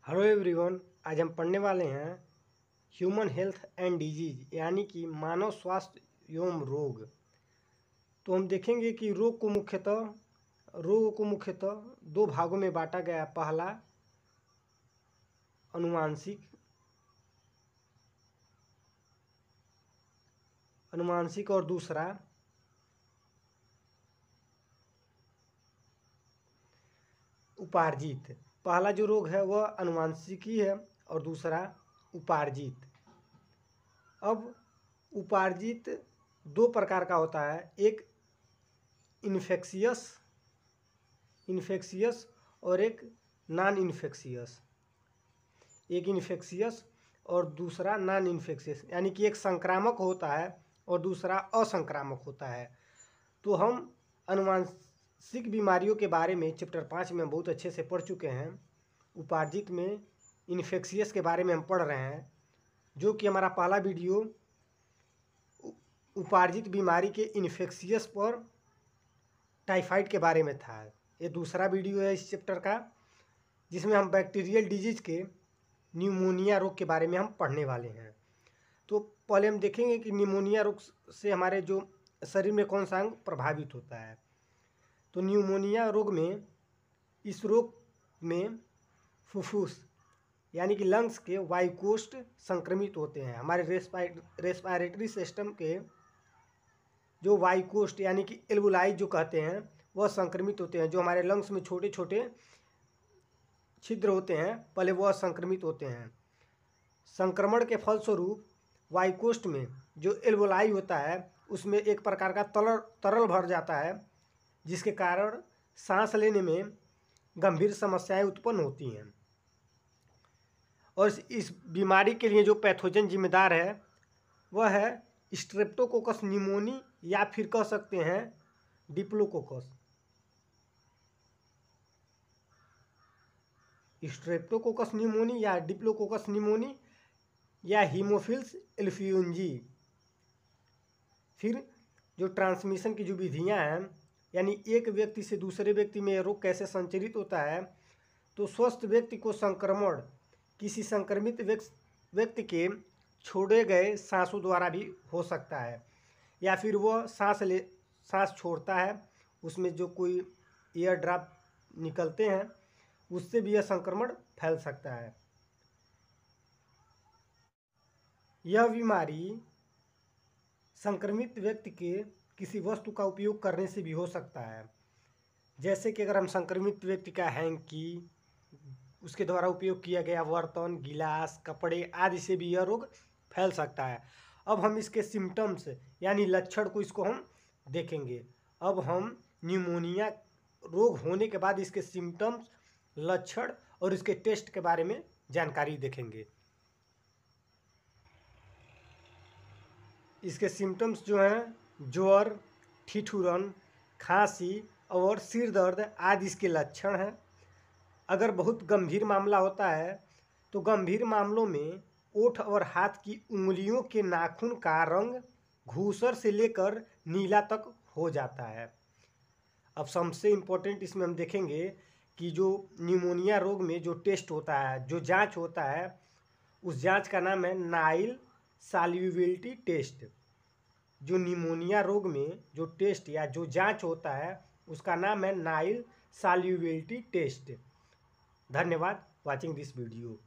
Hello everyone, आज हम पढ़ने वाले हैं ह्यूमन हेल्थ एंड डिजीज यानी कि मानव स्वास्थ्य एवं रोग। तो हम देखेंगे कि रोगों को मुख्यतः दो भागों में बांटा गया। पहला अनुवांशिक और दूसरा उपार्जित। पहला जो रोग है वह अनुवांशिकी है और दूसरा उपार्जित। अब उपार्जित दो प्रकार का होता है, एक इन्फेक्शियस और एक नॉन इन्फेक्शियस। एक इन्फेक्शियस और दूसरा नॉन इन्फेक्शियस, यानी कि एक संक्रामक होता है और दूसरा असंक्रामक होता है। तो हम अनुवांशिक बीमारियों के बारे में चैप्टर 5 में बहुत अच्छे से पढ़ चुके हैं। उपार्जित में इन्फेक्शियस के बारे में हम पढ़ रहे हैं, जो कि हमारा पहला वीडियो उपार्जित बीमारी के इन्फेक्शियस पर टाइफाइड के बारे में था। ये दूसरा वीडियो है इस चैप्टर का, जिसमें हम बैक्टीरियल डिजीज के न्यूमोनिया रोग के बारे में हम पढ़ने वाले हैं। तो पहले हम देखेंगे कि न्यूमोनिया रोग से हमारे जो शरीर में कौन सा अंग प्रभावित होता है। तो न्यूमोनिया रोग में, इस रोग में फुफ्फुस यानी कि लंग्स के वायुकोष्ठ संक्रमित होते हैं। हमारे रेस्पिरेटरी सिस्टम के जो वायुकोष्ठ यानी कि एल्वुलाई जो कहते हैं वह संक्रमित होते हैं। जो हमारे लंग्स में छोटे छोटे छिद्र होते हैं, पहले वह संक्रमित होते हैं। संक्रमण के फलस्वरूप वायुकोष्ठ में जो एल्वुलाई होता है उसमें एक प्रकार का तरल भर जाता है, जिसके कारण सांस लेने में गंभीर समस्याएं उत्पन्न होती हैं। और इस बीमारी के लिए जो पैथोजन जिम्मेदार है वह है स्ट्रेप्टोकोकस न्यूमोनी, या फिर कह सकते हैं डिप्लोकोकस। स्ट्रेप्टोकोकस न्यूमोनी या डिप्लोकोकस न्यूमोनी या हीमोफिल्स इन्फ्लुएंजी। फिर जो ट्रांसमिशन की जो विधियां हैं, यानी एक व्यक्ति से दूसरे व्यक्ति में रोग कैसे संचरित होता है। तो स्वस्थ व्यक्ति को संक्रमण किसी संक्रमित व्यक्ति के छोड़े गए सांसों द्वारा भी हो सकता है, या फिर वह सांस छोड़ता है, उसमें जो कोई एयर ड्रॉप निकलते हैं उससे भी यह संक्रमण फैल सकता है। यह बीमारी संक्रमित व्यक्ति के किसी वस्तु का उपयोग करने से भी हो सकता है, जैसे कि अगर हम संक्रमित व्यक्ति का हैंकी, उसके द्वारा उपयोग किया गया बर्तन, गिलास, कपड़े आदि से भी यह रोग फैल सकता है। अब हम इसके सिम्टम्स यानी लक्षण को इसको हम देखेंगे। अब हम न्यूमोनिया रोग होने के बाद इसके सिम्टम्स, लक्षण और इसके टेस्ट के बारे में जानकारी देखेंगे। इसके सिम्टम्स जो हैं, ज्वर, ठिठुरन, खांसी और सिर दर्द आदि इसके लक्षण हैं। अगर बहुत गंभीर मामला होता है तो गंभीर मामलों में ओठ और हाथ की उंगलियों के नाखून का रंग धूसर से लेकर नीला तक हो जाता है। अब सबसे इम्पोर्टेंट इसमें हम देखेंगे कि जो न्यूमोनिया रोग में जो टेस्ट होता है, जो जांच होता है, उस जांच का नाम है नाइल सॉल्युबिलिटी टेस्ट। जो न्यूमोनिया रोग में जो टेस्ट या जो जांच होता है उसका नाम है नाइल सॉल्युबिलिटी टेस्ट। धन्यवाद वॉचिंग दिस वीडियो।